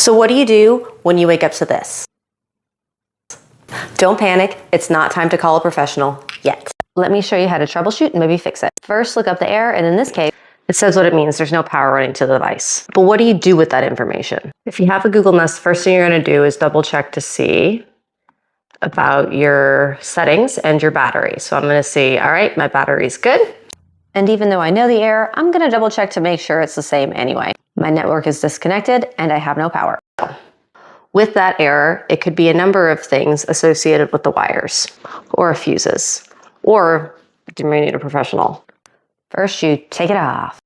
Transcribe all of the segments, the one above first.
So what do you do when you wake up to this? Don't panic, it's not time to call a professional yet. Let me show you how to troubleshoot and maybe fix it. First, look up the error, and in this case, it says what it means. There's no power running to the device. But what do you do with that information? If you have a Google Nest, first thing you're gonna do is double check to see about your settings and your battery. So I'm gonna see, all right, my battery's good. And even though I know the error, I'm gonna double check to make sure it's the same anyway. My network is disconnected and I have no power. With that error, it could be a number of things associated with the wires or fuses, or you may need a professional. First, you take it off.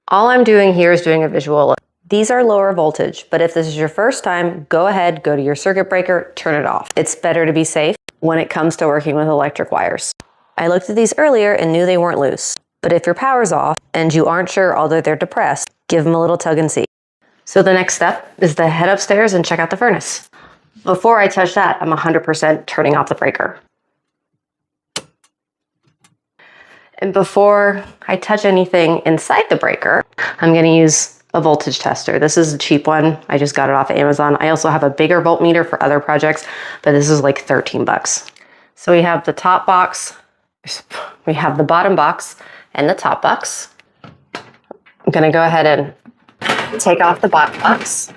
All I'm doing here is doing a visual. These are lower voltage, but if this is your first time, go ahead, go to your circuit breaker, turn it off. It's better to be safe when it comes to working with electric wires. I looked at these earlier and knew they weren't loose. But if your power's off and you aren't sure, although they're depressed, give them a little tug and see. So the next step is to head upstairs and check out the furnace. Before I touch that, I'm 100% turning off the breaker. And before I touch anything inside the breaker, I'm going to use a voltage tester. This is a cheap one. I just got it off of Amazon. I also have a bigger voltmeter for other projects, but this is like 13 bucks. So we have the top box, we have the bottom box, and the top box. I'm gonna go ahead and take off the bottom box.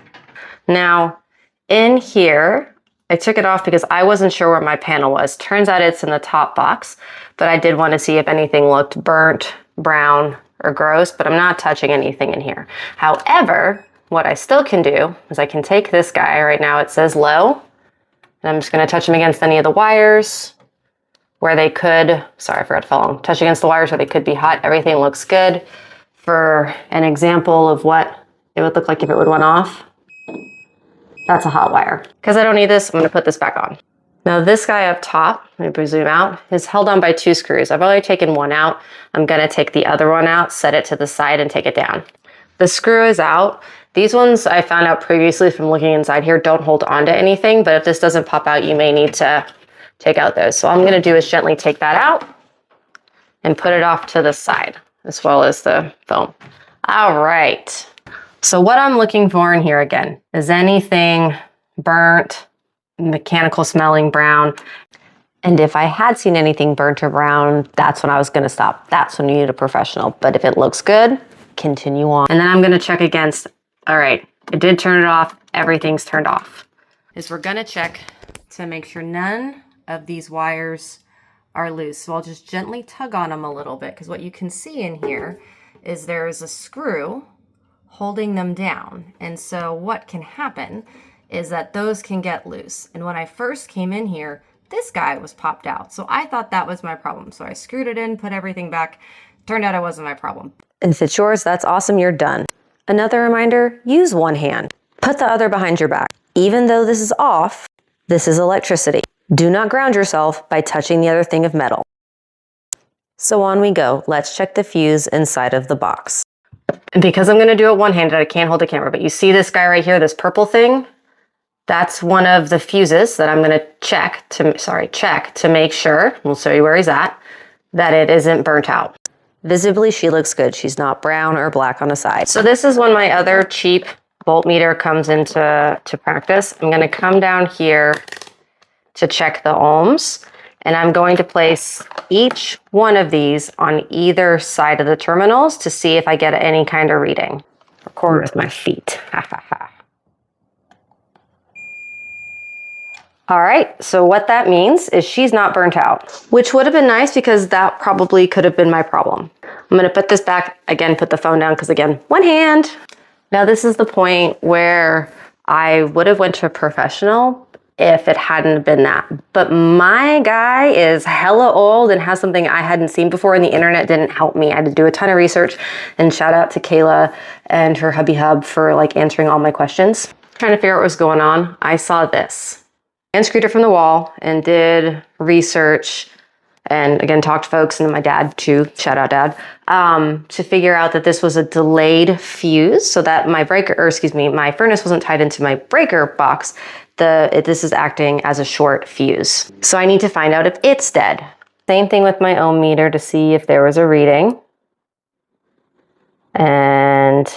Now, in here, I took it off because I wasn't sure where my panel was. Turns out it's in the top box, but I did want to see if anything looked burnt, brown, or gross, but I'm not touching anything in here. However, what I still can do is I can take this guy, right now it says low, and I'm just gonna touch them against any of the wires where they could, sorry, I forgot to follow them. Touch against the wires where they could be hot. Everything looks good. For an example of what it would look like if it would run off, that's a hot wire. Because I don't need this, I'm gonna put this back on. Now this guy up top, let me zoom out, is held on by 2 screws. I've already taken one out. I'm gonna take the other one out, set it to the side, and take it down. The screw is out. These ones I found out previously from looking inside here don't hold on to anything, but if this doesn't pop out, you may need to take out those. So all I'm gonna do is gently take that out and put it off to the side, as well as the foam. All right. So what I'm looking for in here again is anything burnt, mechanical smelling, brown. And if I had seen anything burnt or brown, that's when I was gonna stop. That's when you need a professional. But if it looks good, continue on. And then I'm gonna check against, all right, I did turn it off, everything's turned off. We're gonna check to make sure none of these wires are loose. So I'll just gently tug on them a little bit, because what you can see in here is there is a screw holding them down. And so what can happen is that those can get loose. And when I first came in here, this guy was popped out. So I thought that was my problem. So I screwed it in, put everything back. Turned out it wasn't my problem. And if it's yours, that's awesome, you're done. Another reminder, use one hand. Put the other behind your back. Even though this is off, this is electricity. Do not ground yourself by touching the other thing of metal. So on we go. Let's check the fuse inside of the box. And because I'm gonna do it one-handed, I can't hold the camera, but you see this guy right here, this purple thing? That's one of the fuses that I'm gonna check to make sure, we'll show you where he's at, that it isn't burnt out. Visibly, she looks good. She's not brown or black on the side. So this is when my other cheap voltmeter comes into practice. I'm gonna come down here to check the ohms, and I'm going to place each one of these on either side of the terminals to see if I get any kind of reading. Record with my feet. All right, so what that means is she's not burnt out, which would have been nice because that probably could have been my problem. I'm gonna put this back, again, put the phone down because again, one hand. Now this is the point where I would have went to a professional if it hadn't been that. But my guy is hella old and has something I hadn't seen before, and the internet didn't help me. I had to do a ton of research, and shout out to Kayla and her hubby hub for like answering all my questions. Trying to figure out what was going on. I saw this. Unscrewed it from the wall and did research, and again talked to folks and my dad too, shout out dad, to figure out that this was a delayed fuse, so that my my furnace wasn't tied into my breaker box. This is acting as a short fuse. So I need to find out if it's dead. Same thing with my ohm meter to see if there was a reading. And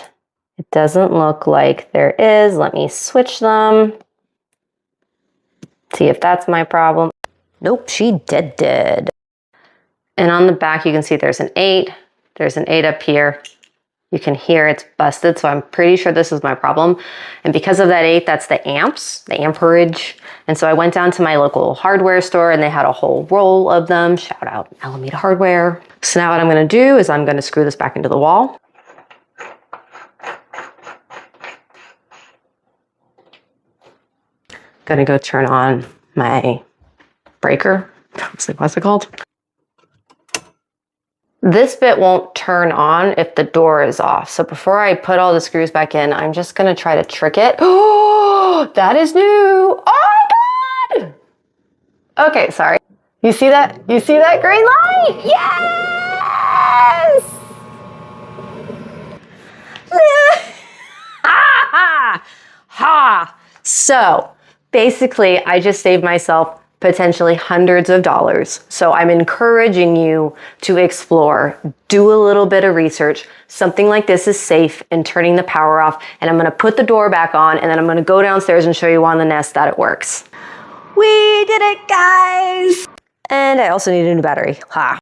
It doesn't look like there is. Let me switch them. See if that's my problem. Nope, she did. And on the back, you can see there's an 8. There's an 8 up here. You can hear it's busted, so I'm pretty sure this is my problem. And because of that 8, that's the amps, the amperage. And so I went down to my local hardware store and they had a whole roll of them. Shout out Alameda Hardware. So now what I'm gonna do is I'm gonna screw this back into the wall. Gonna go turn on my breaker. What's it called? This bit won't turn on if the door is off. So before I put all the screws back in, I'm just gonna try to trick it. Oh, that is new. Oh my God. Okay, sorry. You see that? You see that green light? Yes! Ha! Ha! So basically, I just saved myself potentially hundreds of dollars. So I'm encouraging you to explore, do a little bit of research. Something like this is safe in turning the power off. And I'm gonna put the door back on and then I'm gonna go downstairs and show you on the Nest that it works. We did it, guys! And I also need a new battery. Ha!